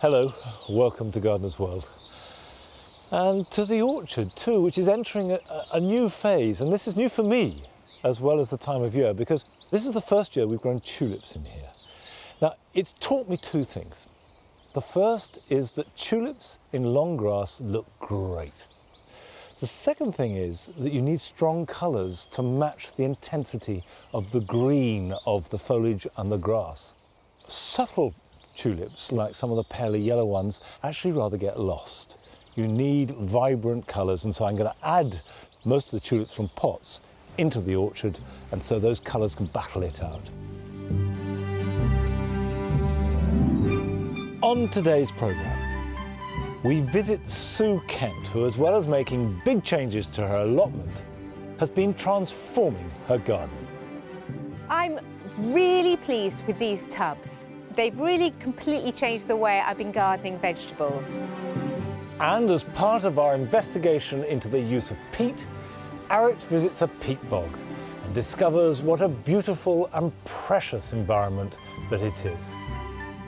Hello, welcome to Gardener's World. And to the orchard too, which is entering a new phase. And this is new for me, as well as the time of year, because this is the first year we've grown tulips in here. Now, it's taught me two things. The first is that tulips in long grass look great. The second thing is that you need strong colours to match the intensity of the green of the foliage and the grass. Subtle tulips, like some of the paley yellow ones, actually rather get lost. You need vibrant colours, and so I'm going to add most of the tulips from pots into the orchard, and so those colours can battle it out. On today's programme, we visit Sue Kent, who, as well as making big changes to her allotment, has been transforming her garden. I'm really pleased with these tubs. They've really completely changed the way I've been gardening vegetables. And as part of our investigation into the use of peat, Arit visits a peat bog and discovers what a beautiful and precious environment that it is.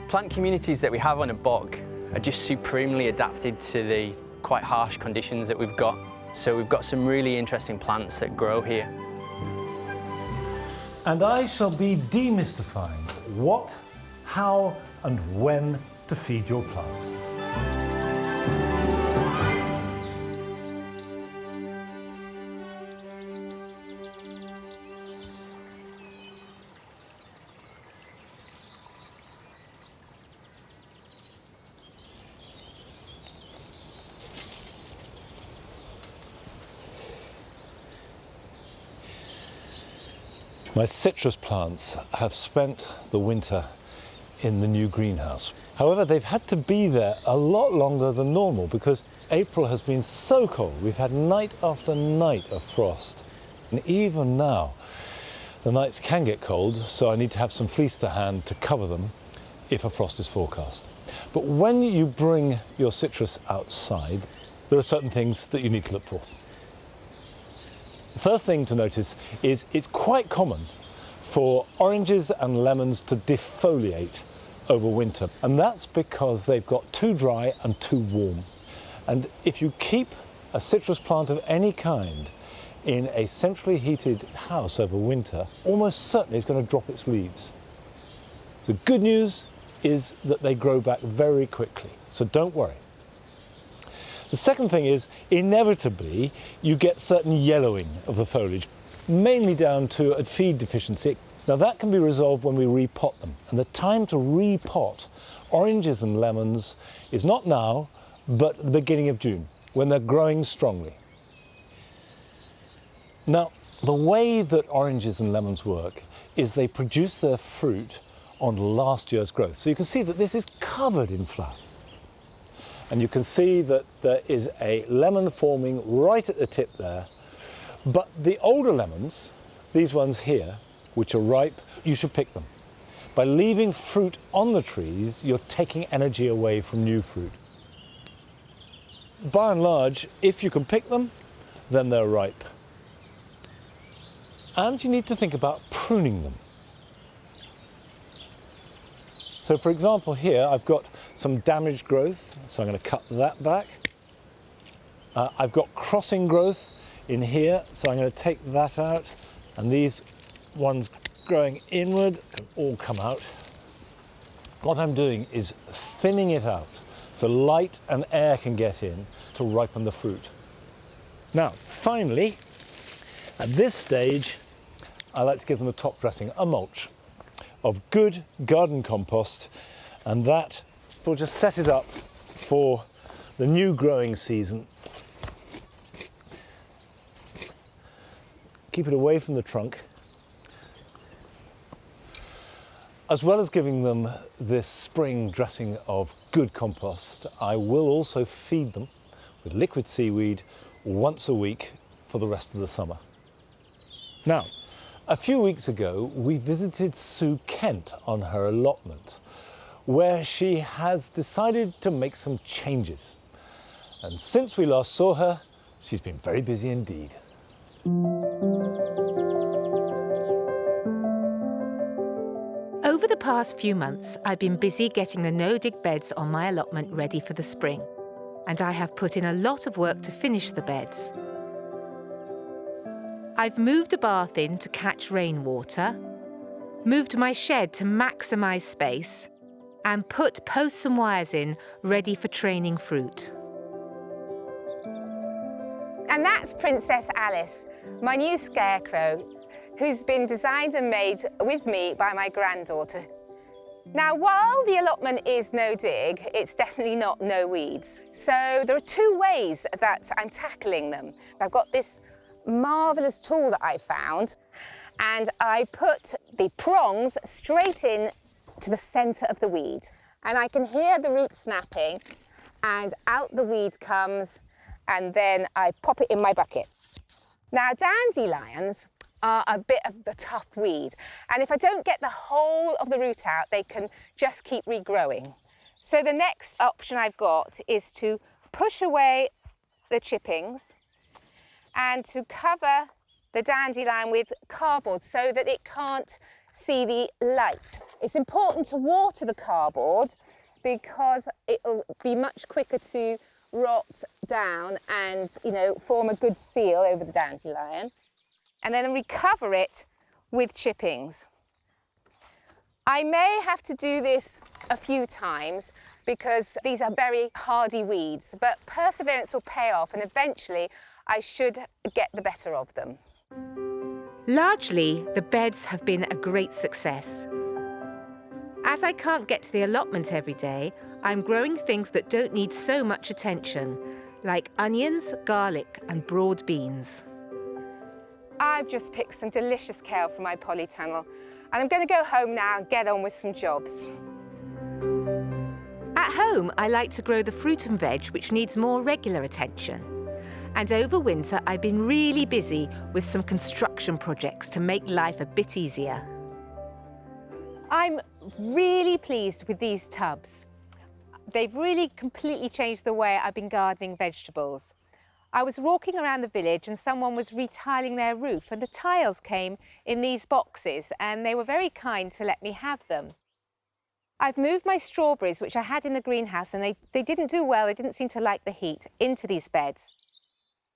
Plant communities that we have on a bog are just supremely adapted to the quite harsh conditions that we've got. So we've got some really interesting plants that grow here. And I shall be demystifying what, how and when to feed your plants. My citrus plants have spent the winter in the new greenhouse. However, they've had to be there a lot longer than normal because April has been so cold. We've had night after night of frost. And even now, the nights can get cold, so I need to have some fleece to hand to cover them if a frost is forecast. But when you bring your citrus outside, there are certain things that you need to look for. The first thing to notice is it's quite common for oranges and lemons to defoliate over winter, and that's because they've got too dry and too warm. And if you keep a citrus plant of any kind in a centrally heated house over winter, almost certainly it's going to drop its leaves. The good news is that they grow back very quickly, so don't worry. The second thing is, inevitably, you get certain yellowing of the foliage, mainly down to a feed deficiency. Now that can be resolved when we repot them. And the time to repot oranges and lemons is not now, but at the beginning of June, when they're growing strongly. Now, the way that oranges and lemons work is they produce their fruit on last year's growth. So you can see that this is covered in flower. And you can see that there is a lemon forming right at the tip there. But the older lemons, these ones here, which are ripe, you should pick them. By leaving fruit on the trees, you're taking energy away from new fruit. By and large, if you can pick them, then they're ripe. And you need to think about pruning them. So for example, here I've got some damaged growth, so I'm going to cut that back. I've got crossing growth in here, so I'm going to take that out. And these ones growing inward can all come out. What I'm doing is thinning it out so light and air can get in to ripen the fruit. Now, finally, at this stage, I like to give them a top dressing, a mulch of good garden compost, and that will just set it up for the new growing season. Keep it away from the trunk. As well as giving them this spring dressing of good compost, I will also feed them with liquid seaweed once a week for the rest of the summer. Now, a few weeks ago, we visited Sue Kent on her allotment, where she has decided to make some changes. And since we last saw her, she's been very busy indeed. Over the past few months, I've been busy getting the no-dig beds on my allotment ready for the spring, and I have put in a lot of work to finish the beds. I've moved a bath in to catch rainwater, moved my shed to maximise space, and put posts and wires in ready for training fruit. And that's Princess Alice, my new scarecrow, who's been designed and made with me by my granddaughter. Now, while the allotment is no dig, it's definitely not no weeds. So there are two ways that I'm tackling them. I've got this marvellous tool that I found, and I put the prongs straight in to the centre of the weed. And I can hear the root snapping, and out the weed comes, and then I pop it in my bucket. Now, dandelions are a bit of a tough weed, and if I don't get the whole of the root out, they can just keep regrowing. So the next option I've got is to push away the chippings and to cover the dandelion with cardboard so that it can't see the light. It's important to water the cardboard because it'll be much quicker to rot down and, you know, form a good seal over the dandelion, and then recover it with chippings. I may have to do this a few times because these are very hardy weeds, but perseverance will pay off, and eventually I should get the better of them. Largely, the beds have been a great success. As I can't get to the allotment every day, I'm growing things that don't need so much attention, like onions, garlic and broad beans. I've just picked some delicious kale from my polytunnel, and I'm going to go home now and get on with some jobs. At home, I like to grow the fruit and veg, which needs more regular attention. And over winter, I've been really busy with some construction projects to make life a bit easier. I'm really pleased with these tubs. They've really completely changed the way I've been gardening vegetables. I was walking around the village and someone was retiling their roof, and the tiles came in these boxes, and they were very kind to let me have them. I've moved my strawberries, which I had in the greenhouse, and they didn't do well, they didn't seem to like the heat, into these beds.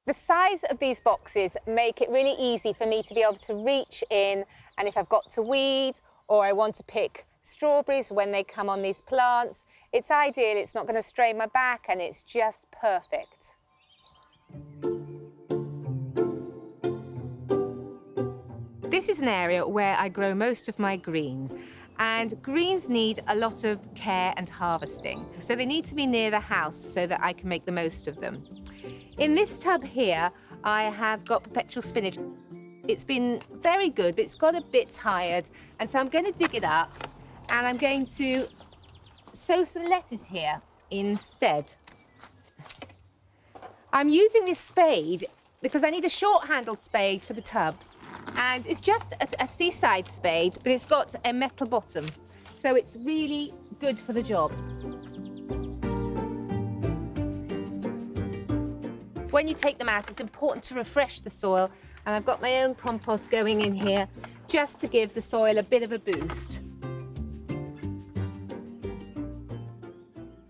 The size of these boxes make it really easy for me to be able to reach in, and if I've got to weed or I want to pick strawberries when they come on these plants, it's ideal, it's not going to strain my back, and it's just perfect. This is an area where I grow most of my greens, and greens need a lot of care and harvesting, so they need to be near the house so that I can make the most of them. In this tub here, I have got perpetual spinach. It's been very good, but it's got a bit tired, and so I'm going to dig it up, and I'm going to sow some lettuce here instead. I'm using this spade because I need a short-handled spade for the tubs, and it's just a seaside spade, but it's got a metal bottom, so it's really good for the job. When you take them out, it's important to refresh the soil, and I've got my own compost going in here just to give the soil a bit of a boost.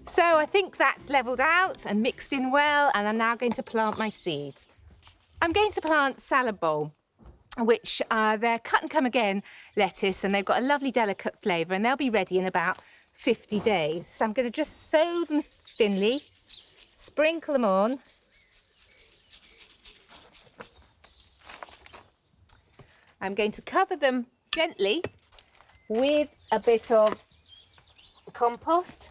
So I think that's levelled out and mixed in well, and I'm now going to plant my seeds. I'm going to plant salad bowl, which they're cut and come again lettuce, and they've got a lovely delicate flavour, and they'll be ready in about 50 days. So I'm going to just sow them thinly, sprinkle them on. I'm going to cover them gently with a bit of compost.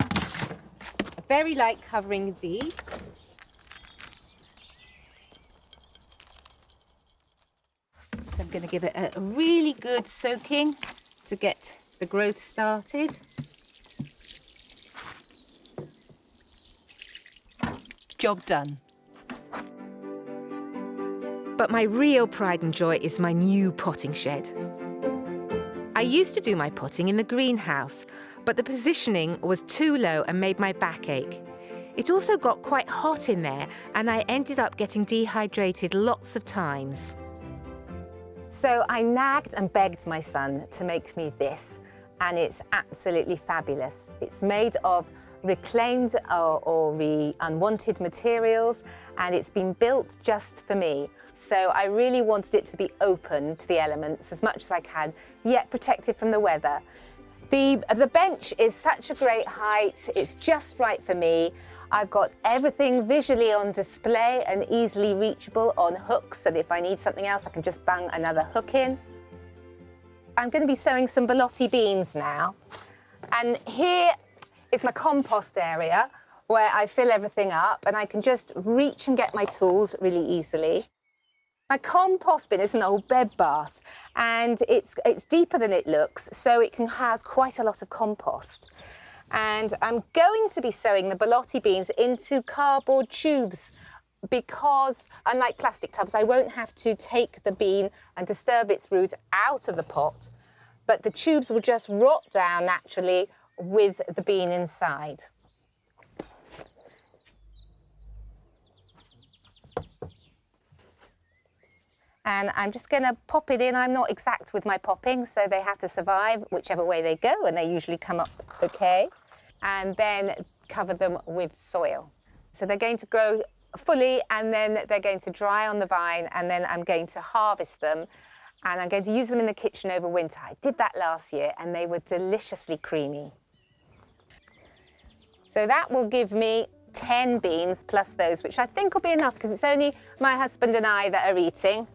A very light covering indeed. So I'm going to give it a really good soaking to get the growth started. Job done. But my real pride and joy is my new potting shed. I used to do my potting in the greenhouse, but the positioning was too low and made my back ache. It also got quite hot in there, and I ended up getting dehydrated lots of times. So I nagged and begged my son to make me this, and it's absolutely fabulous. It's made of reclaimed or unwanted materials, and it's been built just for me. So I really wanted it to be open to the elements as much as I can, yet protected from the weather. The bench is such a great height, it's just right for me. I've got everything visually on display and easily reachable on hooks, so that if I need something else, I can just bang another hook in. I'm going to be sowing some borlotti beans now. And here is my compost area where I fill everything up, and I can just reach and get my tools really easily. My compost bin is an old bed bath, and it's deeper than it looks, so it can house quite a lot of compost. And I'm going to be sowing the borlotti beans into cardboard tubes because, unlike plastic tubs, I won't have to take the bean and disturb its roots out of the pot, but the tubes will just rot down naturally with the bean inside. And I'm just going to pop it in. I'm not exact with my popping, so they have to survive whichever way they go, and they usually come up okay. And then cover them with soil. So they're going to grow fully, and then they're going to dry on the vine, and then I'm going to harvest them, and I'm going to use them in the kitchen over winter. I did that last year, and they were deliciously creamy. So that will give me 10 beans plus those, which I think will be enough because it's only my husband and I that are eating.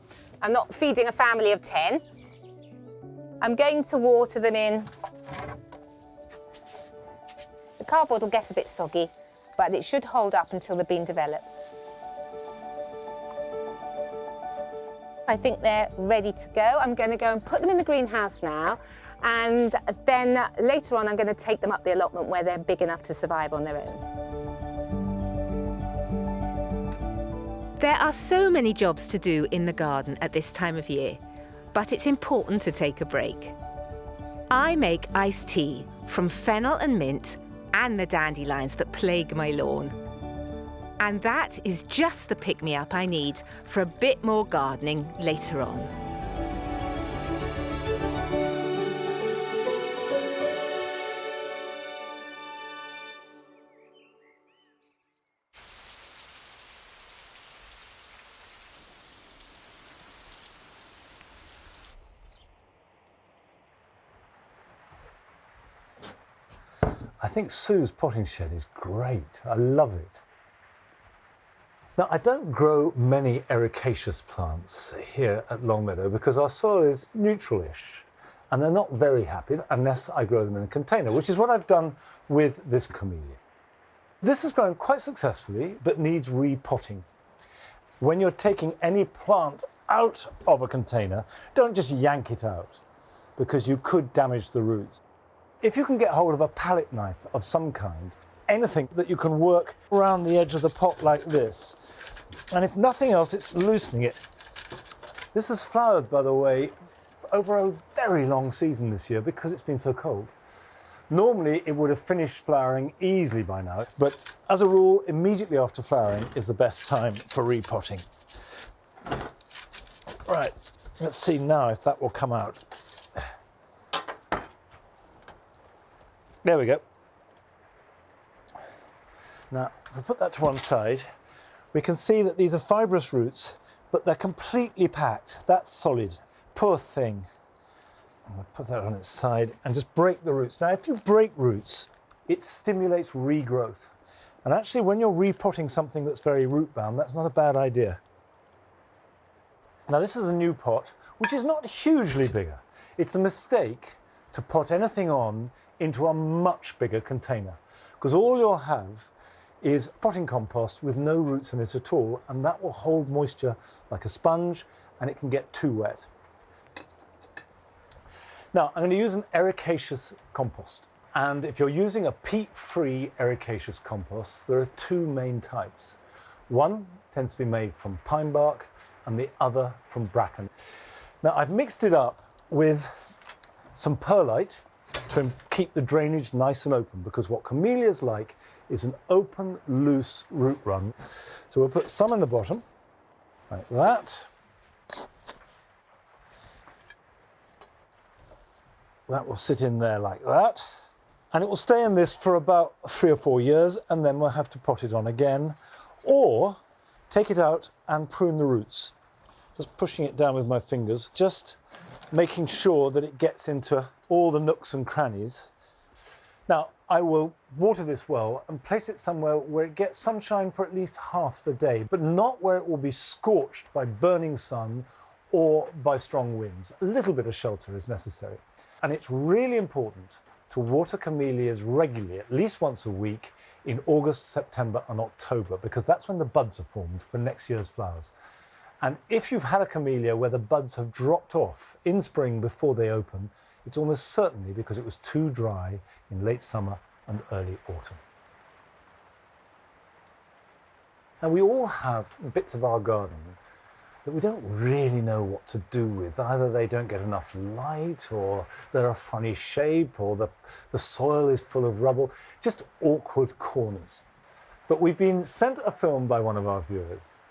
I'm not feeding a family of 10. I'm going to water them in. The cardboard will get a bit soggy, but it should hold up until the bean develops. I think they're ready to go. I'm going to go and put them in the greenhouse now, and then later on I'm going to take them up the allotment where they're big enough to survive on their own. There are so many jobs to do in the garden at this time of year, but it's important to take a break. I make iced tea from fennel and mint and the dandelions that plague my lawn. And that is just the pick-me-up I need for a bit more gardening later on. I think Sue's potting shed is great. I love it. Now, I don't grow many ericaceous plants here at Longmeadow because our soil is neutral-ish, and they're not very happy unless I grow them in a container, which is what I've done with this camellia. This has grown quite successfully, but needs repotting. When you're taking any plant out of a container, don't just yank it out, because you could damage the roots. If you can get hold of a palette knife of some kind, anything that you can work around the edge of the pot like this, and if nothing else, it's loosening it. This has flowered, by the way, over a very long season this year because it's been so cold. Normally, it would have finished flowering easily by now, but as a rule, immediately after flowering is the best time for repotting. Right, let's see now if that will come out. There we go. Now, if we put that to one side, we can see that these are fibrous roots, but they're completely packed. That's solid. Poor thing. I'm going to put that on its side and just break the roots. Now, if you break roots, it stimulates regrowth. And actually, when you're repotting something that's very root-bound, that's not a bad idea. Now, this is a new pot, which is not hugely bigger. It's a mistake to pot anything on into a much bigger container, because all you'll have is potting compost with no roots in it at all, and that will hold moisture like a sponge, and it can get too wet. Now, I'm going to use an ericaceous compost, and if you're using a peat-free ericaceous compost, there are two main types. One tends to be made from pine bark, and the other from bracken. Now, I've mixed it up with some perlite to keep the drainage nice and open, because what camellias like is an open, loose root run. So we'll put some in the bottom, like that. that will sit in there like that. And it will stay in this for about 3 or 4 years, and then we'll have to pot it on again, or take it out and prune the roots. Just pushing it down with my fingers, just making sure that it gets into all the nooks and crannies. Now, I will water this well and place it somewhere where it gets sunshine for at least half the day, but not where it will be scorched by burning sun or by strong winds. A little bit of shelter is necessary. And it's really important to water camellias regularly, at least once a week, in August, September and October, because that's when the buds are formed for next year's flowers. And if you've had a camellia where the buds have dropped off in spring before they open, it's almost certainly because it was too dry in late summer and early autumn. Now, we all have bits of our garden that we don't really know what to do with. Either they don't get enough light, or they're a funny shape, or the soil is full of rubble, just awkward corners. But we've been sent a film by one of our viewers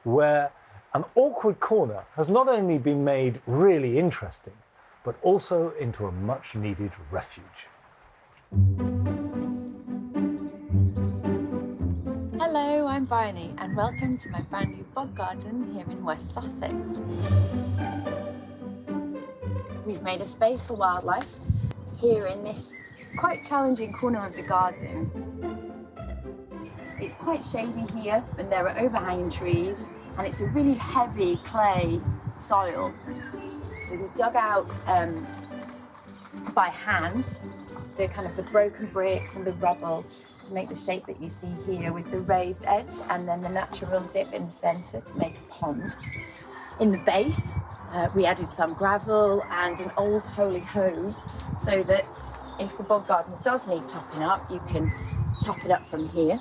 where an awkward corner has not only been made really interesting, but also into a much needed refuge. Hello, I'm Bryony and welcome to my brand new bog garden here in West Sussex. We've made a space for wildlife here in this quite challenging corner of the garden. It's quite shady here and there are overhanging trees, and it's a really heavy clay soil. So we dug out by hand the broken bricks and the rubble to make the shape that you see here, with the raised edge and then the natural dip in the centre to make a pond. In the base, we added some gravel and an old holy hose so that if the bog garden does need topping up, you can top it up from here.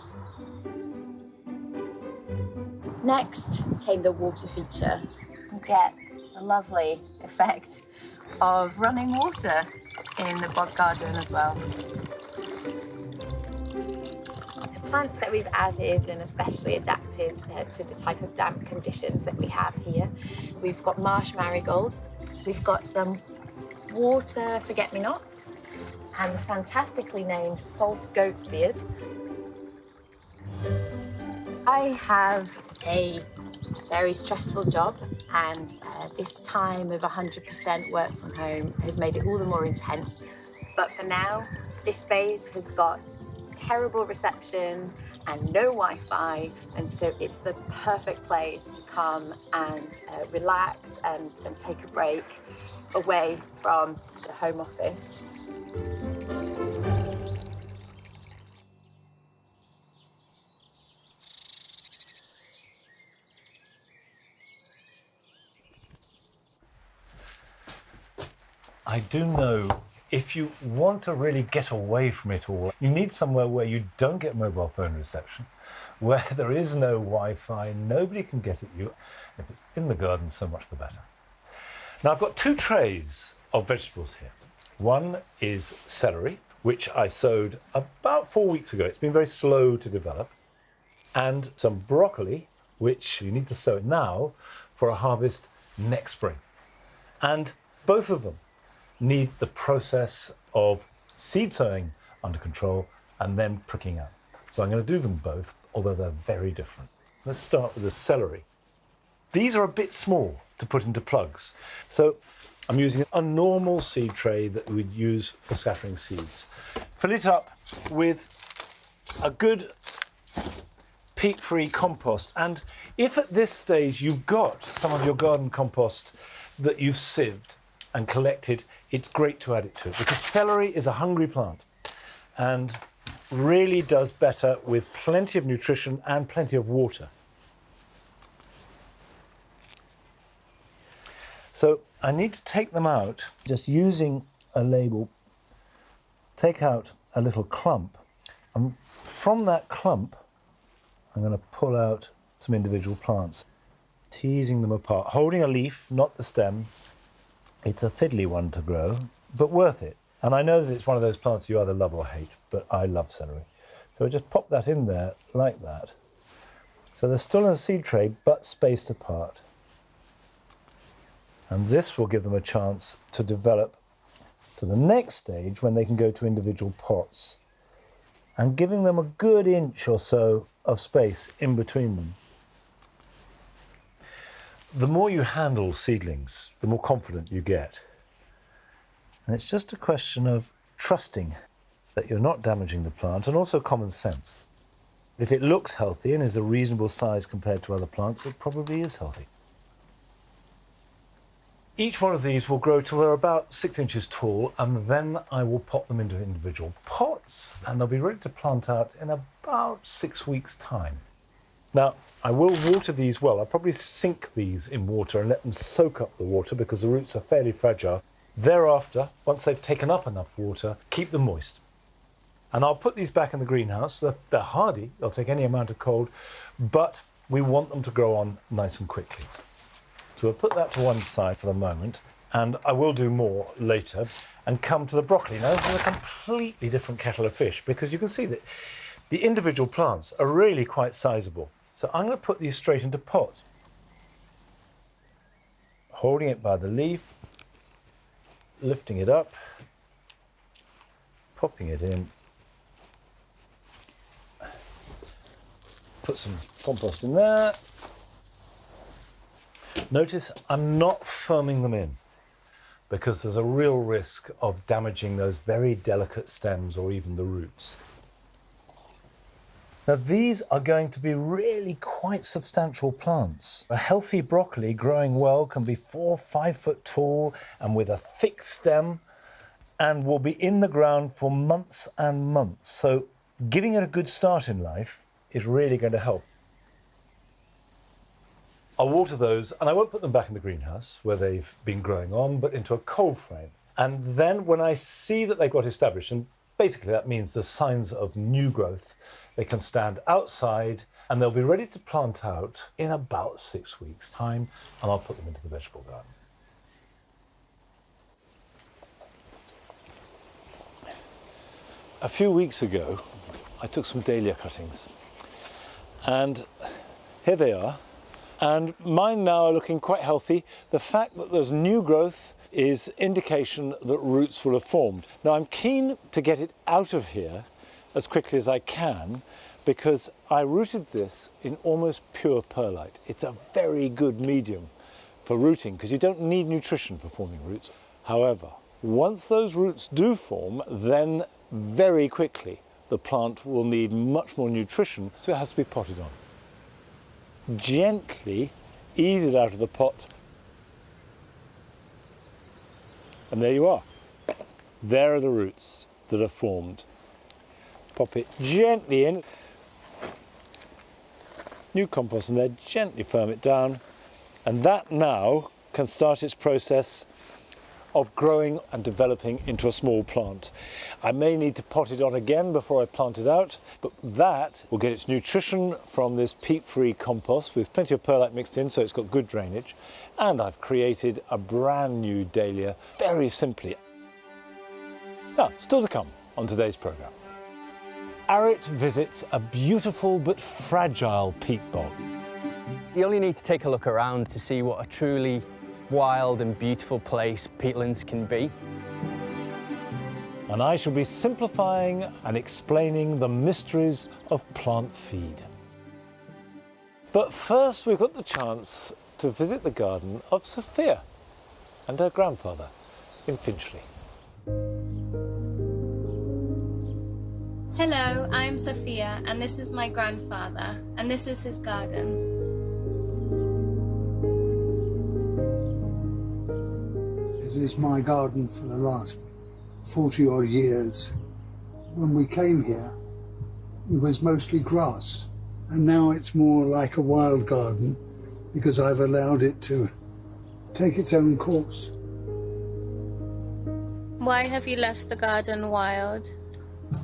Next came the water feature. You get a lovely effect of running water in the bog garden as well. The plants that we've added and especially adapted to the type of damp conditions that we have here. We've got marsh marigolds, we've got some water forget-me-nots, and the fantastically named false goat's beard. I have a very stressful job, and this time of 100% work from home has made it all the more intense. But for now, this space has got terrible reception and no Wi-Fi, and so it's the perfect place to come and relax and take a break away from the home office. I do know if you want to really get away from it all, you need somewhere where you don't get mobile phone reception, where there is no Wi-Fi, nobody can get at you. If it's in the garden, so much the better. Now, I've got 2 trays of vegetables here. One is celery, which I sowed about 4 weeks ago. It's been very slow to develop. And some broccoli, which you need to sow now for a harvest next spring. And both of them need the process of seed sowing under control and then pricking out. So I'm going to do them both, although they're very different. Let's start with the celery. These are a bit small to put into plugs, so I'm using a normal seed tray that we'd use for scattering seeds. Fill it up with a good peat-free compost, and if at this stage you've got some of your garden compost that you've sieved and collected, it's great to add it to it, because celery is a hungry plant and really does better with plenty of nutrition and plenty of water. So I need to take them out, just using a label, take out a little clump, and from that clump I'm going to pull out some individual plants, teasing them apart, holding a leaf, not the stem. It's a fiddly one to grow, but worth it. And I know that it's one of those plants you either love or hate, but I love celery. So I just pop that in there like that. So they're still in a seed tray, but spaced apart. And this will give them a chance to develop to the next stage when they can go to individual pots, and giving them a good inch or so of space in between them. The more you handle seedlings, the more confident you get. And it's just a question of trusting that you're not damaging the plant, and also common sense. If it looks healthy and is a reasonable size compared to other plants, it probably is healthy. Each one of these will grow till they're about 6 inches tall, and then I will pop them into individual pots, and they'll be ready to plant out in about 6 weeks' time. Now, I will water these well. I'll probably sink these in water and let them soak up the water because the roots are fairly fragile. Thereafter, once they've taken up enough water, keep them moist. And I'll put these back in the greenhouse. They're hardy, they'll take any amount of cold, but we want them to grow on nice and quickly. So we'll put that to one side for the moment, and I will do more later and come to the broccoli. Now, this is a completely different kettle of fish because you can see that the individual plants are really quite sizable. So I'm going to put these straight into pots, holding it by the leaf, lifting it up, popping it in. Put some compost in there. Notice I'm not firming them in because there's a real risk of damaging those very delicate stems or even the roots. Now these are going to be really quite substantial plants. A healthy broccoli growing well can be 4 or 5 foot tall and with a thick stem, and will be in the ground for months and months. So giving it a good start in life is really going to help. I'll water those, and I won't put them back in the greenhouse where they've been growing on, but into a cold frame. And then when I see that they've got established, and basically that means there's signs of new growth, they can stand outside and they'll be ready to plant out in about 6 weeks' time, and I'll put them into the vegetable garden. A few weeks ago, I took some dahlia cuttings, and here they are. And mine now are looking quite healthy. The fact that there's new growth is indication that roots will have formed. Now I'm keen to get it out of here as quickly as I can because I rooted this in almost pure perlite. It's a very good medium for rooting because you don't need nutrition for forming roots. However, once those roots do form, then very quickly the plant will need much more nutrition, so it has to be potted on. Gently ease it out of the pot, and there you are. There are the roots that are formed. Pop it gently in, new compost in there, gently firm it down, and that now can start its process of growing and developing into a small plant. I may need to pot it on again before I plant it out, but that will get its nutrition from this peat-free compost with plenty of perlite mixed in, so it's got good drainage. And I've created a brand new dahlia very simply. Now, still to come on today's programme. Arit visits a beautiful but fragile peat bog. You only need to take a look around to see what a truly wild and beautiful place peatlands can be. And I shall be simplifying and explaining the mysteries of plant feed. But first we've got the chance to visit the garden of Sophia and her grandfather in Finchley. Hello, I'm Sophia, and this is my grandfather, and this is his garden. It is my garden for the last 40 odd years. When we came here, it was mostly grass, and now it's more like a wild garden because I've allowed it to take its own course. Why have you left the garden wild?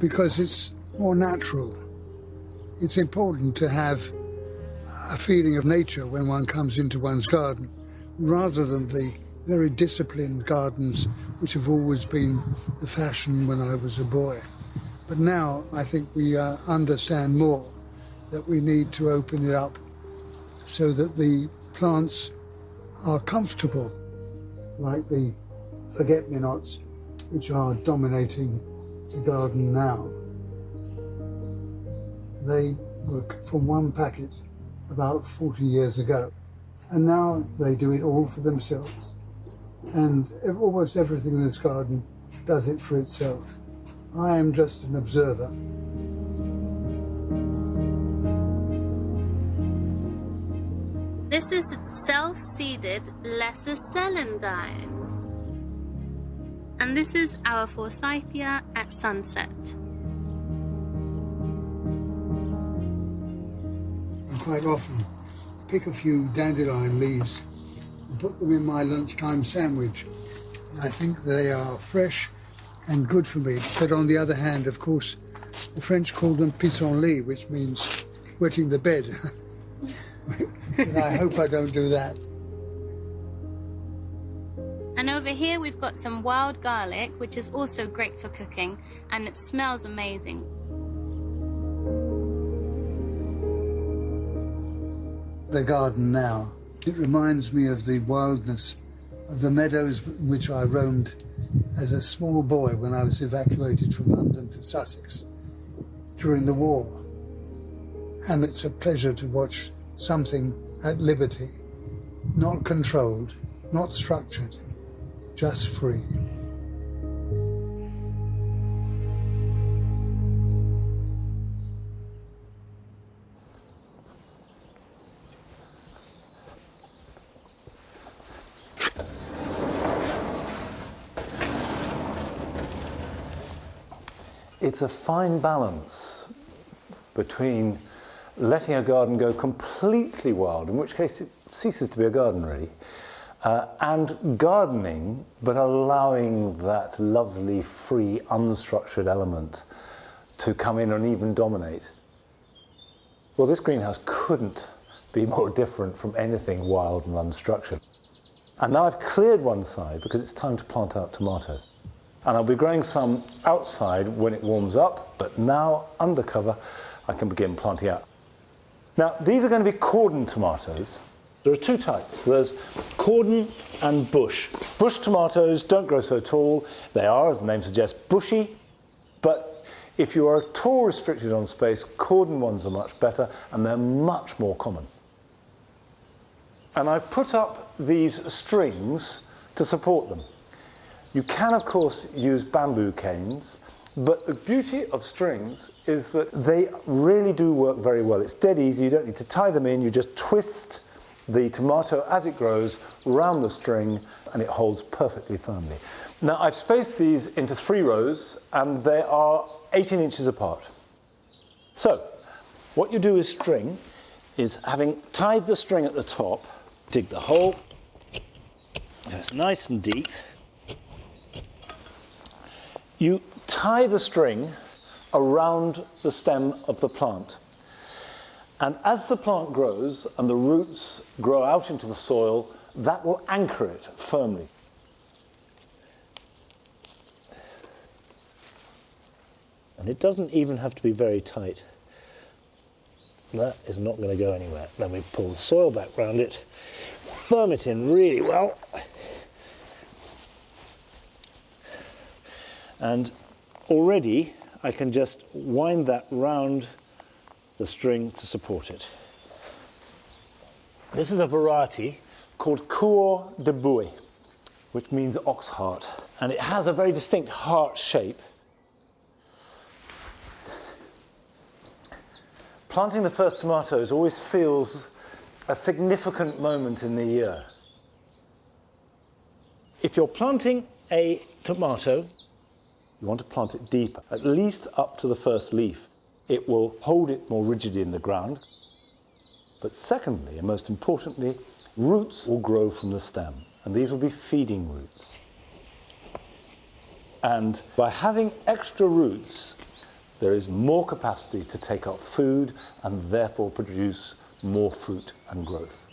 Because it's more natural. It's important to have a feeling of nature when one comes into one's garden, rather than the very disciplined gardens which have always been the fashion when I was a boy. But now I think we understand more that we need to open it up so that the plants are comfortable, like the forget-me-nots, which are dominating the garden now. They were from one packet about 40 years ago, and now they do it all for themselves. And almost everything in this garden does it for itself. I am just an observer. This is self-seeded lesser celandine. And this is our forsythia at sunset. I quite often pick a few dandelion leaves and put them in my lunchtime sandwich. I think they are fresh and good for me. But on the other hand, of course, the French call them pissenlit, which means wetting the bed. And I hope I don't do that. And over here we've got some wild garlic, which is also great for cooking, and it smells amazing. The garden now, it reminds me of the wildness of the meadows in which I roamed as a small boy when I was evacuated from London to Sussex during the war. And it's a pleasure to watch something at liberty, not controlled, not structured, just free. It's a fine balance between letting a garden go completely wild, in which case it ceases to be a garden really, and gardening, but allowing that lovely, free, unstructured element to come in and even dominate. Well, this greenhouse couldn't be more different from anything wild and unstructured. And now I've cleared one side because it's time to plant out tomatoes. And I'll be growing some outside when it warms up, but now under cover I can begin planting out. Now, these are going to be cordon tomatoes. There are two types. There's cordon and bush. Bush tomatoes don't grow so tall. They are, as the name suggests, bushy. But if you are at all restricted on space, cordon ones are much better, and they're much more common. And I've put up these strings to support them. You can, of course, use bamboo canes, but the beauty of strings is that they really do work very well. It's dead easy, you don't need to tie them in, you just twist the tomato as it grows round the string and it holds perfectly firmly. Now I've spaced these into 3 rows and they are 18 inches apart. So what you do with string is, having tied the string at the top, dig the hole so it's nice and deep. You tie the string around the stem of the plant. And as the plant grows and the roots grow out into the soil, that will anchor it firmly. And it doesn't even have to be very tight. That is not going to go anywhere. Then we pull the soil back around it, firm it in really well. And already I can just wind that round the string to support it. This is a variety called Cour de Bouet, which means ox heart, and it has a very distinct heart shape. Planting the first tomatoes always feels a significant moment in the year. If you're planting a tomato, you want to plant it deep, at least up to the first leaf. It will hold it more rigidly in the ground. But secondly, and most importantly, roots will grow from the stem, and these will be feeding roots. And by having extra roots, there is more capacity to take up food and therefore produce more fruit and growth.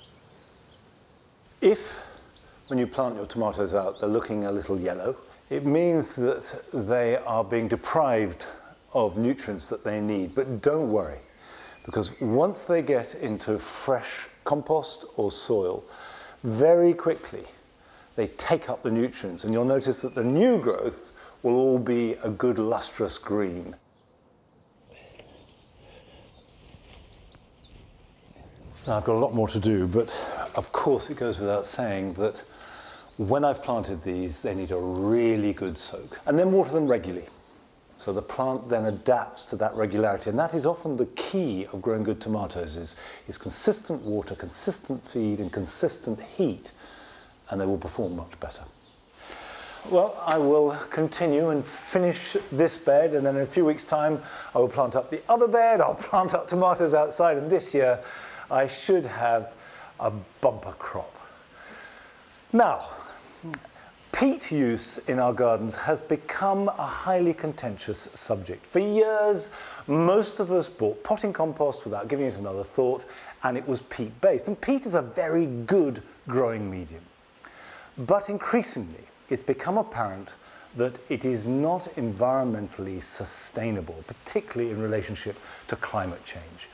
If, when you plant your tomatoes out, they're looking a little yellow, it means that they are being deprived of nutrients that they need. But don't worry, because once they get into fresh compost or soil, very quickly they take up the nutrients, and you'll notice that the new growth will all be a good lustrous green. Now, I've got a lot more to do, but of course it goes without saying that when I've planted these, they need a really good soak, and then water them regularly. So the plant then adapts to that regularity, and that is often the key of growing good tomatoes is consistent water, consistent feed, and consistent heat, and they will perform much better. Well, I will continue and finish this bed, and then in a few weeks' time I will plant up the other bed, I'll plant up tomatoes outside, and this year I should have a bumper crop. Now, peat use in our gardens has become a highly contentious subject. For years, most of us bought potting compost without giving it another thought, and it was peat-based. And peat is a very good growing medium. But increasingly, it's become apparent that it is not environmentally sustainable, particularly in relationship to climate change.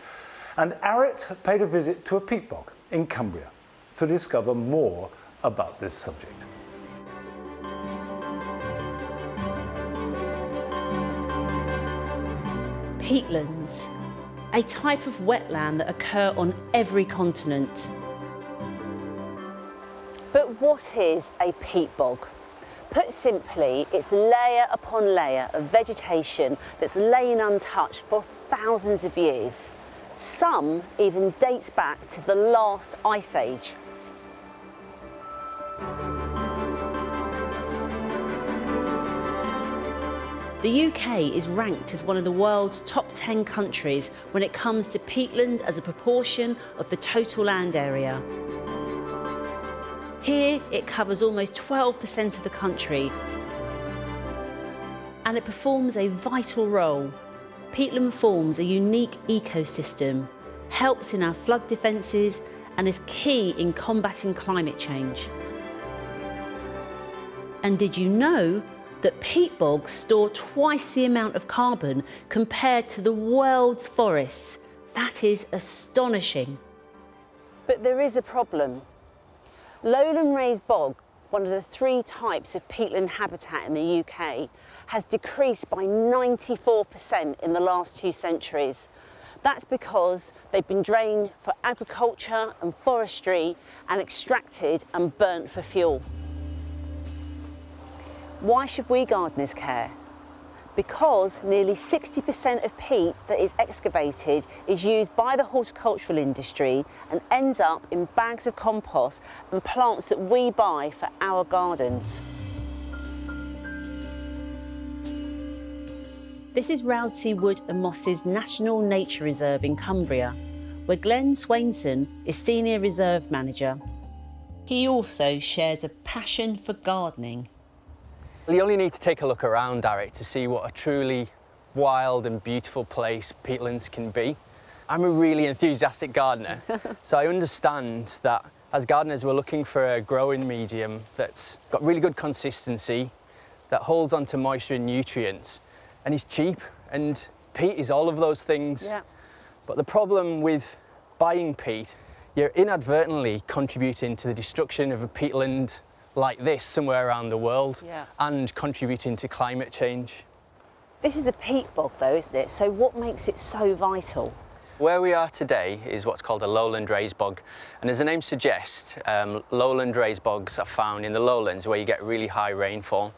And Arit paid a visit to a peat bog in Cumbria to discover more about this subject. Peatlands, a type of wetland that occur on every continent. But what is a peat bog? Put simply, it's layer upon layer of vegetation that's lain untouched for thousands of years. Some even dates back to the last ice age. The UK is ranked as one of the world's top 10 countries when it comes to peatland as a proportion of the total land area. Here, it covers almost 12% of the country, and it performs a vital role. Peatland forms a unique ecosystem, helps in our flood defences, and is key in combating climate change. And did you know that peat bogs store twice the amount of carbon compared to the world's forests? That is astonishing. But there is a problem. Lowland raised bog, one of the 3 types of peatland habitat in the UK, has decreased by 94% in the last 2 centuries. That's because they've been drained for agriculture and forestry and extracted and burnt for fuel. Why should we gardeners care? Because nearly 60% of peat that is excavated is used by the horticultural industry and ends up in bags of compost and plants that we buy for our gardens. This is Roudesea Wood and Mosses National Nature Reserve in Cumbria, where Glenn Swainson is Senior Reserve Manager. He also shares a passion for gardening. You only need to take a look around, Arit, to see what a truly wild and beautiful place peatlands can be. I'm a really enthusiastic gardener, so I understand that as gardeners we're looking for a growing medium that's got really good consistency, that holds on to moisture and nutrients, and is cheap, and peat is all of those things. Yeah. But the problem with buying peat, you're inadvertently contributing to the destruction of a peatland like this somewhere around the world, Yeah. and contributing to climate change. This is a peat bog though, isn't it? So what makes it so vital? Where we are today is what's called a lowland raised bog, and as the name suggests, lowland raised bogs are found in the lowlands where you get really high rainfall.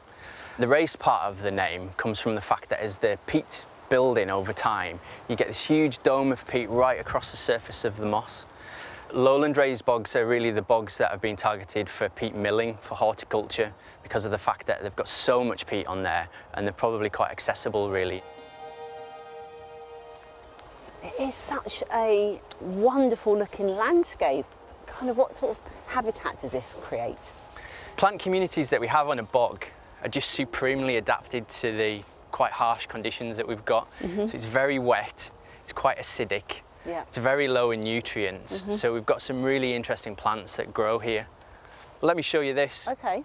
The raised part of the name comes from the fact that as the peat's building over time, you get this huge dome of peat right across the surface of the moss. Lowland raised bogs are really the bogs that have been targeted for peat milling for horticulture because of the fact that they've got so much peat on there, and they're probably quite accessible really. It is such a wonderful looking landscape. Kind of what sort of habitat does this create? Plant communities that we have on a bog are just supremely adapted to the quite harsh conditions that we've got. So it's very wet, it's quite acidic, Yeah. it's very low in nutrients. So we've got some really interesting plants that grow here. Let me show you this. Okay.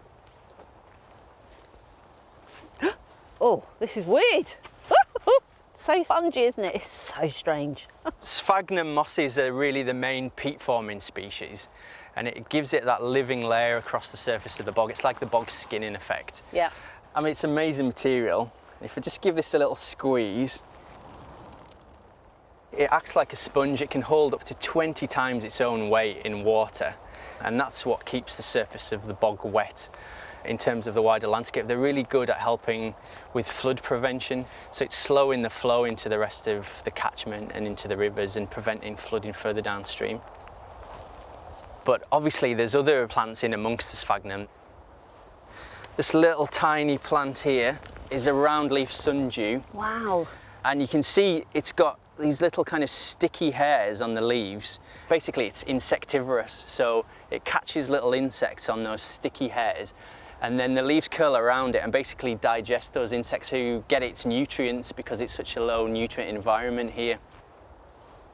Oh, this is weird. So spongy, isn't it? It's so strange. Sphagnum mosses are really the main peat forming species, and it gives it that living layer across the surface of the bog. It's like the bog skinning effect. Yeah. I mean, it's amazing material. If I just give this a little squeeze, it acts like a sponge. It can hold up to 20 times its own weight in water, and that's what keeps the surface of the bog wet. In terms of the wider landscape, they're really good at helping with flood prevention, so it's slowing the flow into the rest of the catchment and into the rivers and preventing flooding further downstream. But obviously there's other plants in amongst the sphagnum. This little tiny plant here is a roundleaf sundew. Wow. And you can see it's got these little kind of sticky hairs on the leaves. Basically it's insectivorous, so it catches little insects on those sticky hairs, and then the leaves curl around it and basically digest those insects who get its nutrients because it's such a low nutrient environment here.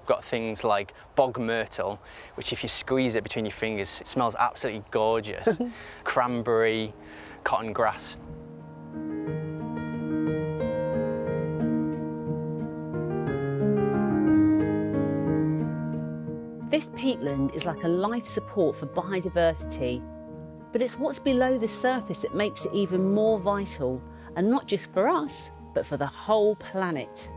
We've got things like bog myrtle, which if you squeeze it between your fingers, it smells absolutely gorgeous. Cranberry, cotton grass. This peatland is like a life support for biodiversity, but it's what's below the surface that makes it even more vital, and not just for us, but for the whole planet.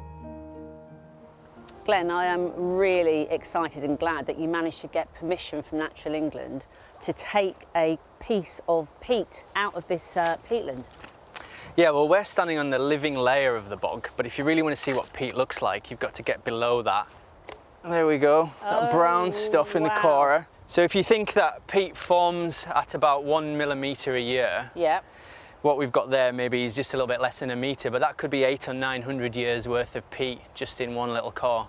Glenn, I am really excited and glad that you managed to get permission from Natural England to take a piece of peat out of this peatland. Yeah, well, we're standing on the living layer of the bog, but if you really want to see what peat looks like, you've got to get below that. There we go, that brown stuff in the core. So if you think that peat forms at about 1 millimetre a year, Yeah. what we've got there maybe is just a little bit less than a metre, but that could be 800 or 900 years worth of peat just in one little core.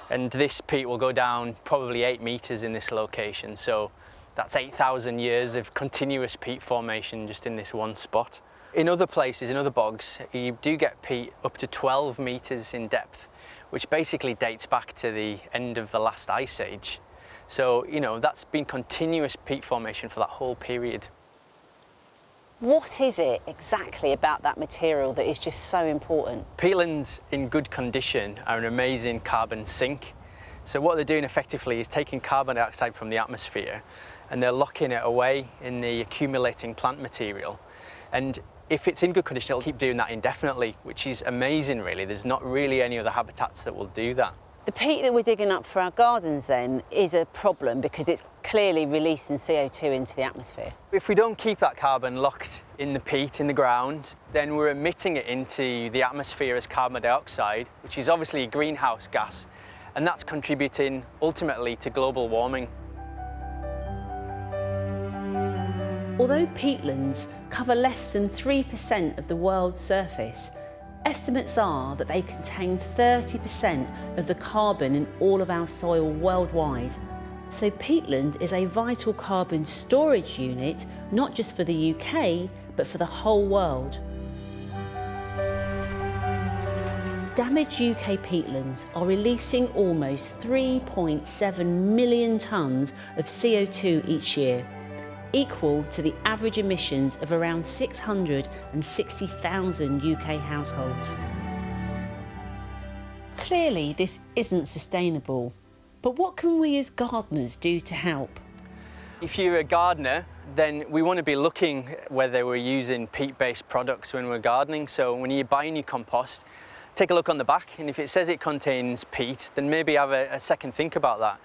And this peat will go down probably 8 metres in this location, so that's 8,000 years of continuous peat formation just in this one spot. In other places, in other bogs, you do get peat up to 12 metres in depth, which basically dates back to the end of the last ice age. So, you know, that's been continuous peat formation for that whole period. What is it exactly about that material that is just so important? Peatlands in good condition are an amazing carbon sink. So what they're doing effectively is taking carbon dioxide from the atmosphere and they're locking it away in the accumulating plant material. And if it's in good condition, it'll keep doing that indefinitely, which is amazing really. There's not really any other habitats that will do that. The peat that we're digging up for our gardens then is a problem because it's clearly releasing CO2 into the atmosphere. If we don't keep that carbon locked in the peat, in the ground, then we're emitting it into the atmosphere as carbon dioxide, which is obviously a greenhouse gas, and that's contributing ultimately to global warming. Although peatlands cover less than 3% of the world's surface, estimates are that they contain 30% of the carbon in all of our soil worldwide. So peatland is a vital carbon storage unit, not just for the UK, but for the whole world. Damaged UK peatlands are releasing almost 3.7 million tonnes of CO2 each year, equal to the average emissions of around 660,000 UK households. Clearly, this isn't sustainable, but what can we as gardeners do to help? If you're a gardener, then we want to be looking whether we're using peat-based products when we're gardening. So when you're buying your compost, take a look on the back, and if it says it contains peat, then maybe have a second think about that.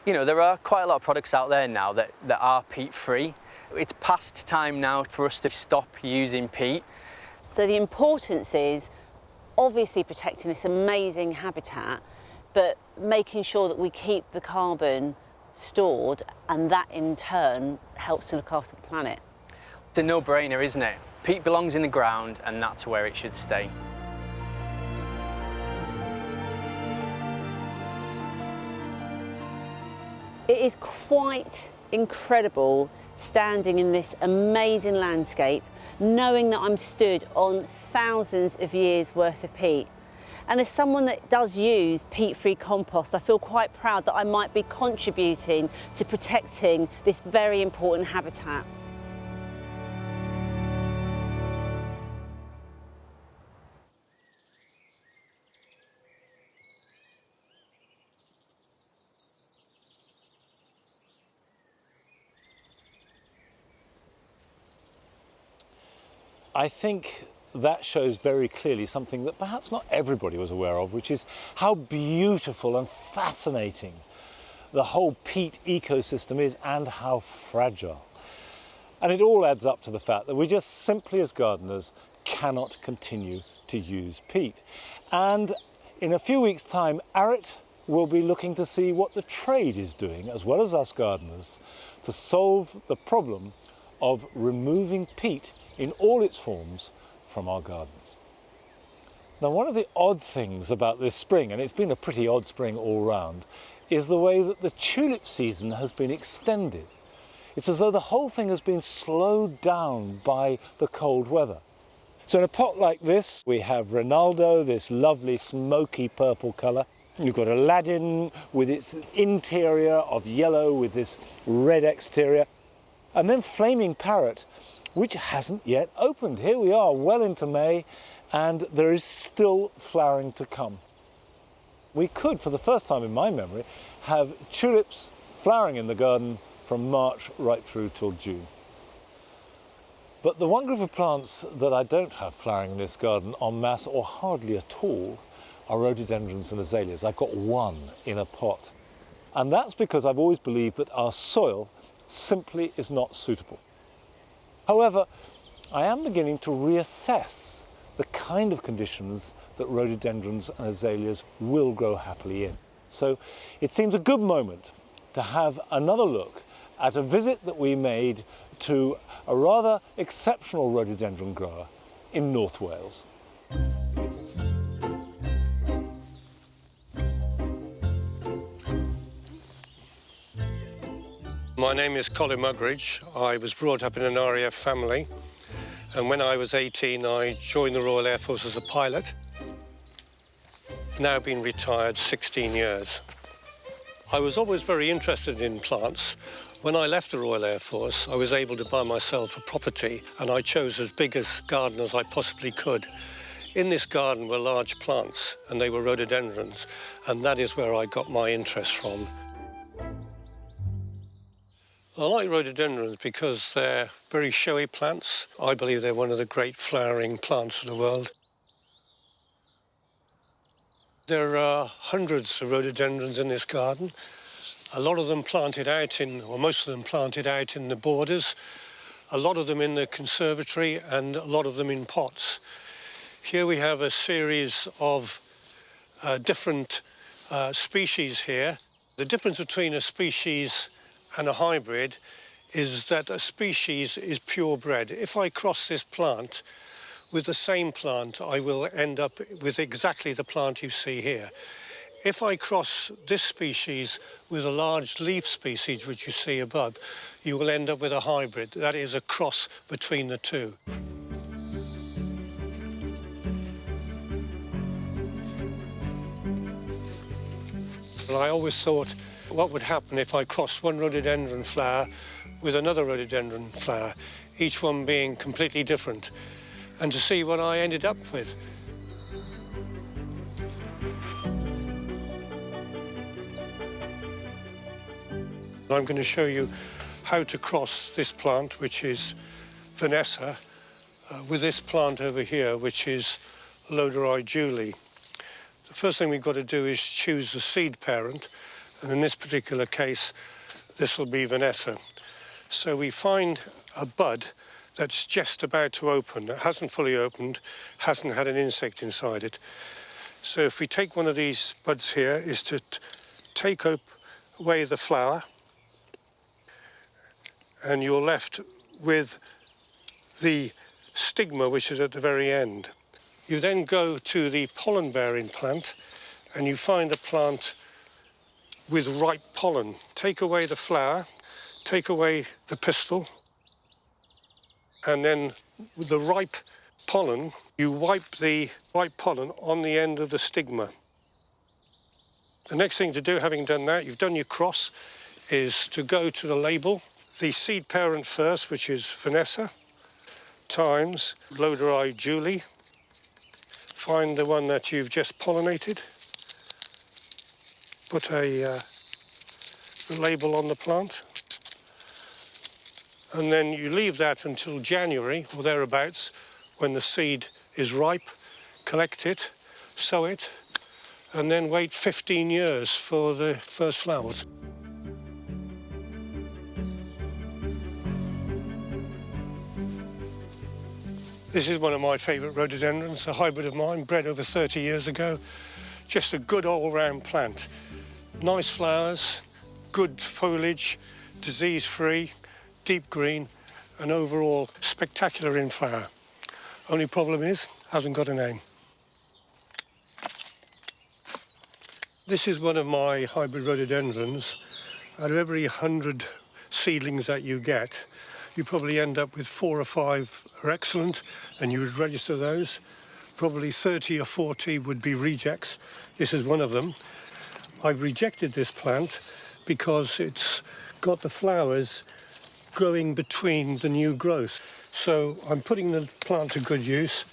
You know, there are quite a lot of products out there now that are peat-free. It's past time now for us to stop using peat. So the importance is obviously protecting this amazing habitat, but making sure that we keep the carbon stored, and that in turn helps to look after the planet. It's a no-brainer, isn't it? Peat belongs in the ground and that's where it should stay. It is quite incredible standing in this amazing landscape, knowing that I'm stood on thousands of years worth of peat. And as someone that does use peat-free compost, I feel quite proud that I might be contributing to protecting this very important habitat. I think that shows very clearly something that perhaps not everybody was aware of, which is how beautiful and fascinating the whole peat ecosystem is and how fragile. And it all adds up to the fact that we just simply as gardeners cannot continue to use peat. And in a few weeks' time, ARIT will be looking to see what the trade is doing, as well as us gardeners, to solve the problem of removing peat in all its forms from our gardens. Now, one of the odd things about this spring, and it's been a pretty odd spring all round, is the way that the tulip season has been extended. It's as though the whole thing has been slowed down by the cold weather. So in a pot like this, we have Ronaldo, this lovely smoky purple colour. You've got Aladdin with its interior of yellow with this red exterior. And then Flaming Parrot, which hasn't yet opened. Here we are, well into May, and there is still flowering to come. We could, for the first time in my memory, have tulips flowering in the garden from March right through till June. But the one group of plants that I don't have flowering in this garden en masse, or hardly at all, are rhododendrons and azaleas. I've got one in a pot. And that's because I've always believed that our soil simply is not suitable. However, I am beginning to reassess the kind of conditions that rhododendrons and azaleas will grow happily in. So it seems a good moment to have another look at a visit that we made to a rather exceptional rhododendron grower in North Wales. My name is Colin Mugridge. I was brought up in an RAF family, and when I was 18 I joined the Royal Air Force as a pilot. Now been retired 16 years. I was always very interested in plants. When I left the Royal Air Force, I was able to buy myself a property, and I chose as big a garden as I possibly could. In this garden were large plants, and they were rhododendrons, and that is where I got my interest from. I like rhododendrons because they're very showy plants. I believe they're one of the great flowering plants of the world. There are hundreds of rhododendrons in this garden. A lot of them planted out in, or most of them planted out in the borders, a lot of them in the conservatory, and a lot of them in pots. Here we have a series of different species here. The difference between a species and a hybrid is that a species is purebred. If I cross this plant with the same plant, I will end up with exactly the plant you see here. If I cross this species with a large leaf species, which you see above, you will end up with a hybrid. That is a cross between the two. Well, I always thought, what would happen if I crossed one rhododendron flower with another rhododendron flower, each one being completely different, and to see what I ended up with. I'm going to show you how to cross this plant, which is Vanessa, with this plant over here, which is Loderi Julie. The first thing we've got to do is choose the seed parent, and in this particular case, this will be Vanessa. So we find a bud that's just about to open. It hasn't fully opened, hasn't had an insect inside it. So if we take one of these buds here, is to take away the flower, and you're left with the stigma, which is at the very end. You then go to the pollen-bearing plant, and you find a plant with ripe pollen. Take away the flower, take away the pistil, and then with the ripe pollen, you wipe the ripe pollen on the end of the stigma. The next thing to do, having done that, you've done your cross, is to go to the label, the seed parent first, which is Vanessa, times Loderi Julie. Find the one that you've just pollinated. Put a label on the plant, and then you leave that until January or thereabouts, When the seed is ripe, collect it, sow it, and then wait 15 years for the first flowers. This is one of my favourite rhododendrons, a hybrid of mine, bred over 30 years ago. Just a good all-round plant. Nice flowers, good foliage, disease-free, deep green, and overall spectacular in flower. Only problem is, hasn't got a name. This is one of my hybrid rhododendrons. Out of every 100 seedlings that you get, you probably end up with 4 or 5 are excellent, and you would register those. Probably 30 or 40 would be rejects. This is one of them. I've rejected this plant because it's got the flowers growing between the new growth. So I'm putting the plant to good use,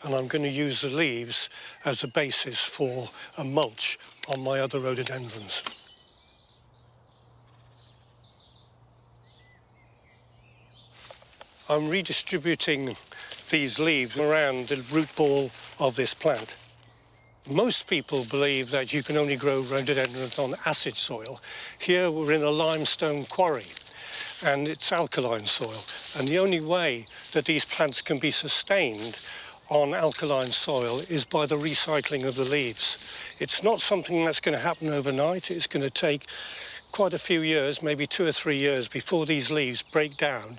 and I'm going to use the leaves as a basis for a mulch on my other rhododendrons. I'm redistributing these leaves around the root ball of this plant. Most people believe that you can only grow rhododendrons on acid soil. Here we're in a limestone quarry, and it's alkaline soil. And the only way that these plants can be sustained on alkaline soil is by the recycling of the leaves. It's not something that's going to happen overnight. It's going to take quite a few years, maybe 2 or 3 years, before these leaves break down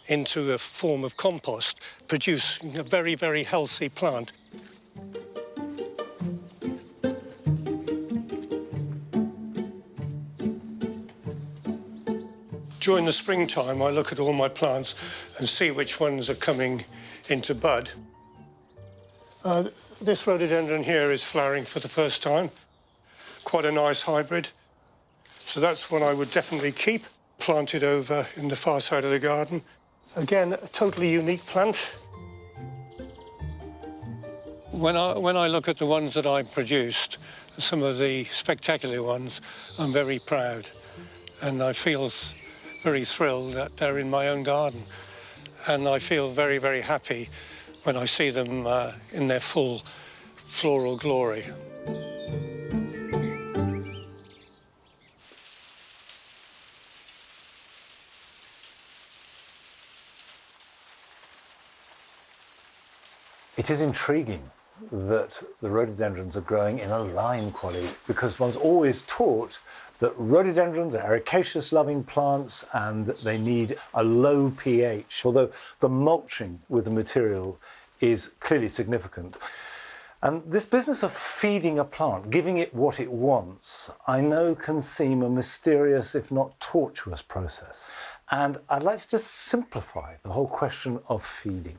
into a form of compost, producing a very, very healthy plant. During the springtime, I look at all my plants and see which ones are coming into bud. This rhododendron here is flowering for the first time. Quite a nice hybrid. So that's one I would definitely keep, planted over in the far side of the garden. Again, a totally unique plant. When I look at the ones that I produced, some of the spectacular ones, I'm very proud. And I feel very thrilled that they're in my own garden. And I feel very, very happy when I see them in their full floral glory. It is intriguing that the rhododendrons are growing in a lime quality, because one's always taught that rhododendrons are ericaceous-loving plants and that they need a low pH, although the mulching with the material is clearly significant. And this business of feeding a plant, giving it what it wants, I know can seem a mysterious, if not tortuous process. And I'd like to just simplify the whole question of feeding.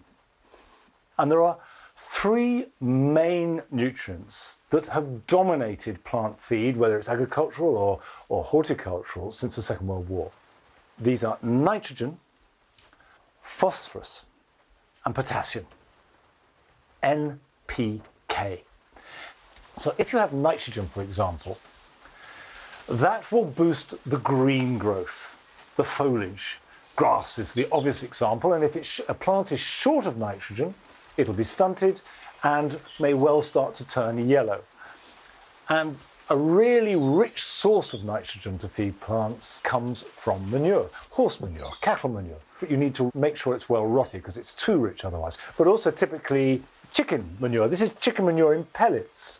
And there are 3 main nutrients that have dominated plant feed, whether it's agricultural or horticultural, since the Second World War. These are nitrogen, phosphorus, and potassium. NPK. So if you have nitrogen, for example, that will boost the green growth, the foliage. Grass is the obvious example, and if a plant is short of nitrogen, it'll be stunted and may well start to turn yellow. And a really rich source of nitrogen to feed plants comes from manure, horse manure, cattle manure. But you need to make sure it's well rotted because it's too rich otherwise. But also typically chicken manure. This is chicken manure in pellets.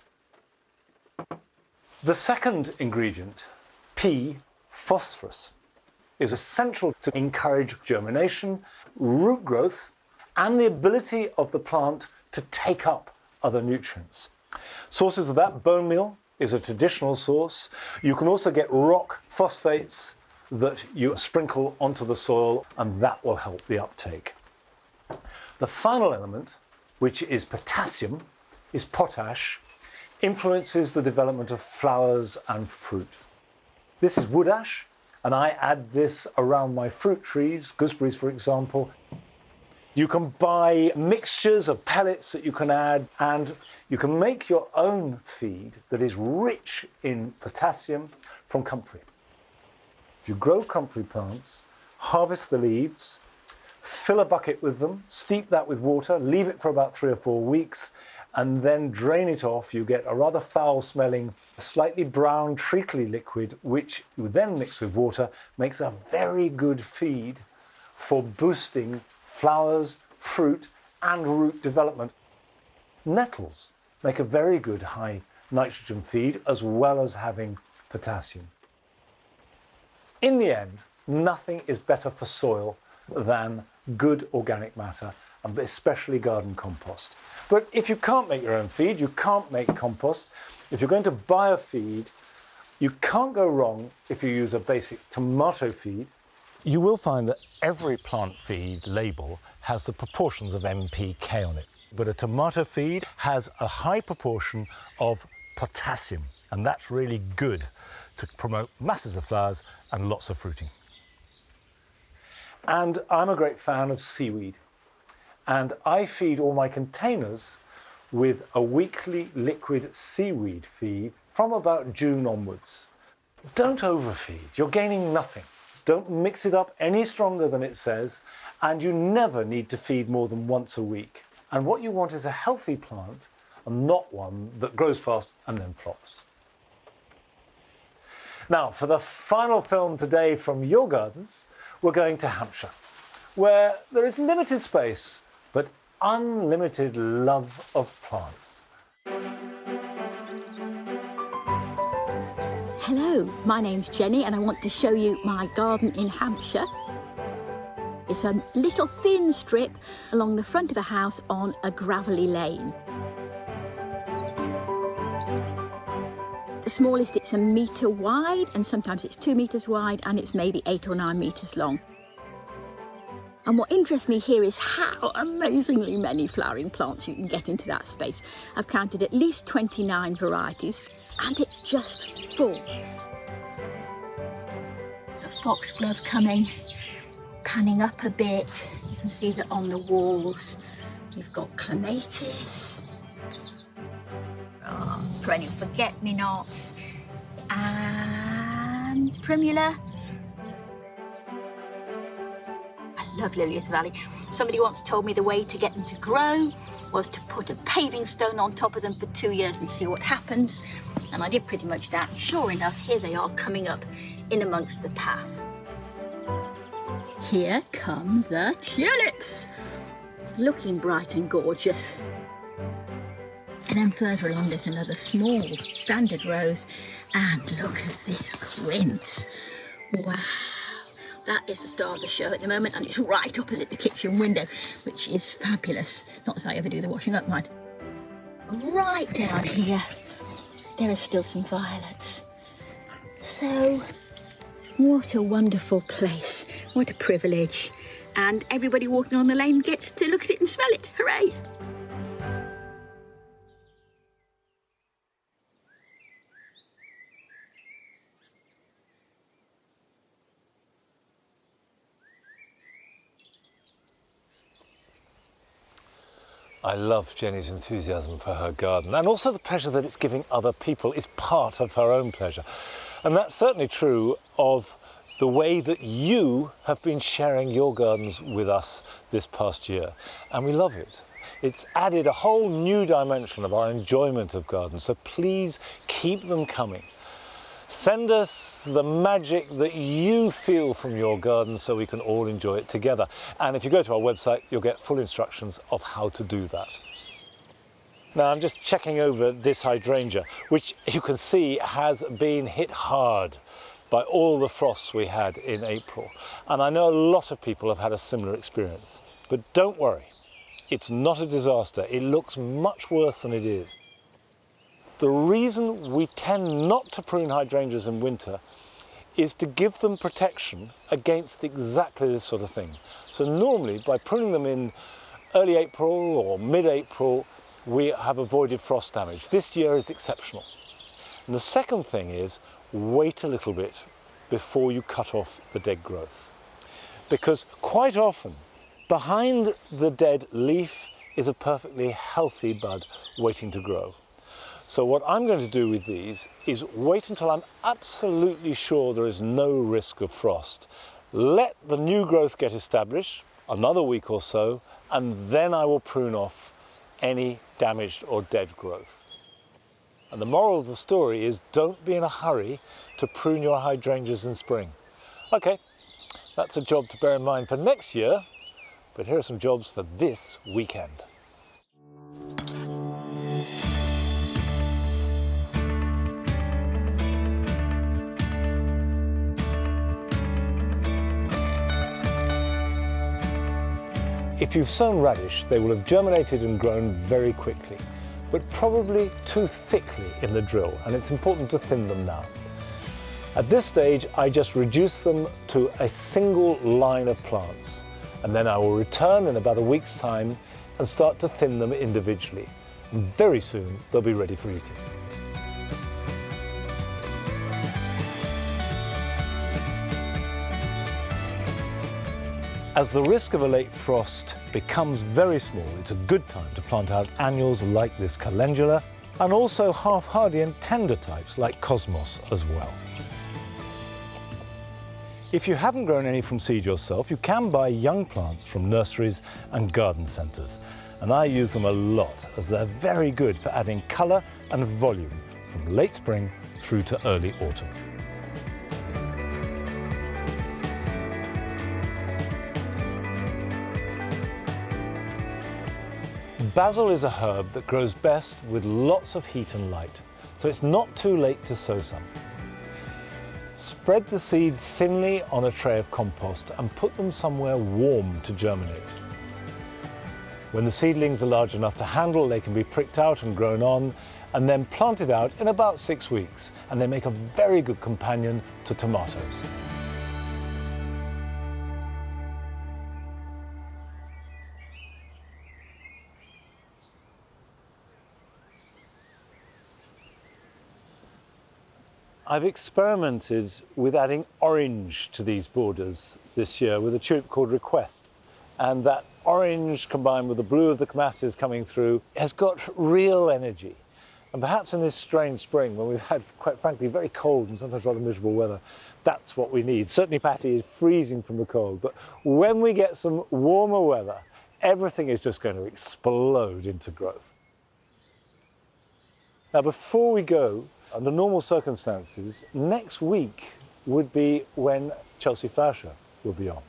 The second ingredient, P, phosphorus, is essential to encourage germination, root growth, and the ability of the plant to take up other nutrients. Sources of that, bone meal is a traditional source. You can also get rock phosphates that you sprinkle onto the soil, and that will help the uptake. The final element, which is potassium, is potash, influences the development of flowers and fruit. This is wood ash, and I add this around my fruit trees, gooseberries for example. You can buy mixtures of pellets that you can add, and you can make your own feed that is rich in potassium from comfrey. If you grow comfrey plants, harvest the leaves, fill a bucket with them, steep that with water, leave it for about 3 or 4 weeks, and then drain it off. You get a rather foul-smelling, slightly brown, treacly liquid, which you then mix with water, makes a very good feed for boosting flowers, fruit, and root development. Nettles make a very good high nitrogen feed, as well as having potassium. In the end, nothing is better for soil than good organic matter, and especially garden compost. But if you can't make your own feed, you can't make compost, if you're going to buy a feed, you can't go wrong if you use a basic tomato feed. You will find that every plant feed label has the proportions of NPK on it. But a tomato feed has a high proportion of potassium, and that's really good to promote masses of flowers and lots of fruiting. And I'm a great fan of seaweed, and I feed all my containers with a weekly liquid seaweed feed from about June onwards. Don't overfeed, you're gaining nothing. Don't mix it up any stronger than it says, and you never need to feed more than once a week. And what you want is a healthy plant and not one that grows fast and then flops. Now, for the final film today from Your Gardens, we're going to Hampshire, where there is limited space, but unlimited love of plants. Hello, my name's Jenny and I want to show you my garden in Hampshire. It's a little thin strip along the front of a house on a gravelly lane. The smallest, it's 1 metre wide, and sometimes it's 2 metres wide, and it's maybe 8 or 9 metres long. And what interests me here is how amazingly many flowering plants you can get into that space. I've counted at least 29 varieties, and it's just full. The foxglove coming, panning up a bit. You can see that on the walls. You've got clematis, perennial forget-me-nots, and primula. I love Lilies Valley. Somebody once told me the way to get them to grow was to put a paving stone on top of them for 2 years and see what happens. And I did pretty much that. Sure enough, here they are coming up in amongst the path. Here come the tulips, looking bright and gorgeous. And then further along there's another small standard rose, and look at this quince. Wow, that is the star of the show at the moment, and it's right opposite the kitchen window, which is fabulous. Not that I ever do the washing up, mind. Right down here, there are still some violets. So, what a wonderful place, what a privilege. And everybody walking on the lane gets to look at it and smell it, hooray! I love Jenny's enthusiasm for her garden, and also the pleasure that it's giving other people is part of her own pleasure. And that's certainly true of the way that you have been sharing your gardens with us this past year. And we love it. It's added a whole new dimension of our enjoyment of gardens, so please keep them coming. Send us the magic that you feel from your garden so we can all enjoy it together. And if you go to our website, you'll get full instructions of how to do that. Now I'm just checking over this hydrangea, which you can see has been hit hard by all the frosts we had in April. And I know a lot of people have had a similar experience. But don't worry, it's not a disaster. It looks much worse than it is. The reason we tend not to prune hydrangeas in winter is to give them protection against exactly this sort of thing. So normally by pruning them in early April or mid-April, we have avoided frost damage. This year is exceptional. And the second thing is wait a little bit before you cut off the dead growth. Because quite often behind the dead leaf is a perfectly healthy bud waiting to grow. So what I'm going to do with these is wait until I'm absolutely sure there is no risk of frost. Let the new growth get established, another week or so, and then I will prune off any damaged or dead growth. And the moral of the story is don't be in a hurry to prune your hydrangeas in spring. Okay, that's a job to bear in mind for next year, but here are some jobs for this weekend. If you've sown radish, they will have germinated and grown very quickly, but probably too thickly in the drill, and it's important to thin them now. At this stage, I just reduce them to a single line of plants, and then I will return in about a week's time and start to thin them individually. And very soon, they'll be ready for eating. As the risk of a late frost becomes very small, it's a good time to plant out annuals like this calendula, and also half-hardy and tender types like cosmos as well. If you haven't grown any from seed yourself, you can buy young plants from nurseries and garden centres, and I use them a lot as they're very good for adding colour and volume from late spring through to early autumn. Basil is a herb that grows best with lots of heat and light, so it's not too late to sow some. Spread the seed thinly on a tray of compost and put them somewhere warm to germinate. When the seedlings are large enough to handle, they can be pricked out and grown on, and then planted out in about 6 weeks, and they make a very good companion to tomatoes. I've experimented with adding orange to these borders this year with a tulip called Request. And that orange combined with the blue of the clematis coming through has got real energy. And perhaps in this strange spring when we've had, quite frankly, very cold and sometimes rather miserable weather, that's what we need. Certainly Patty is freezing from the cold, but when we get some warmer weather, everything is just going to explode into growth. Now before we go, under normal circumstances, next week would be when Chelsea Flower Show will be on.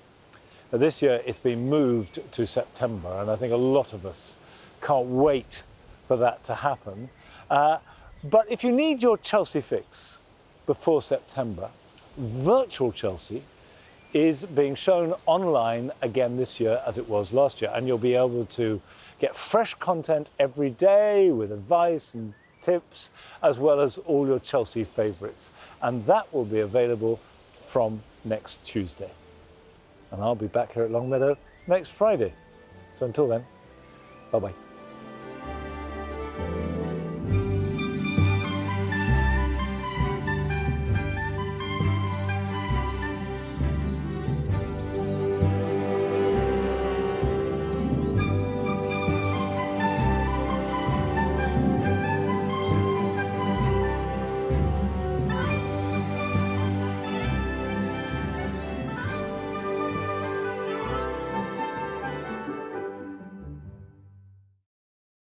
Now, this year it's been moved to September, and I think a lot of us can't wait for that to happen. But if you need your Chelsea fix before September, Virtual Chelsea is being shown online again this year as it was last year, and you'll be able to get fresh content every day with advice and tips, as well as all your Chelsea favourites. And that will be available from next Tuesday. And I'll be back here at Longmeadow next Friday. So until then, bye-bye.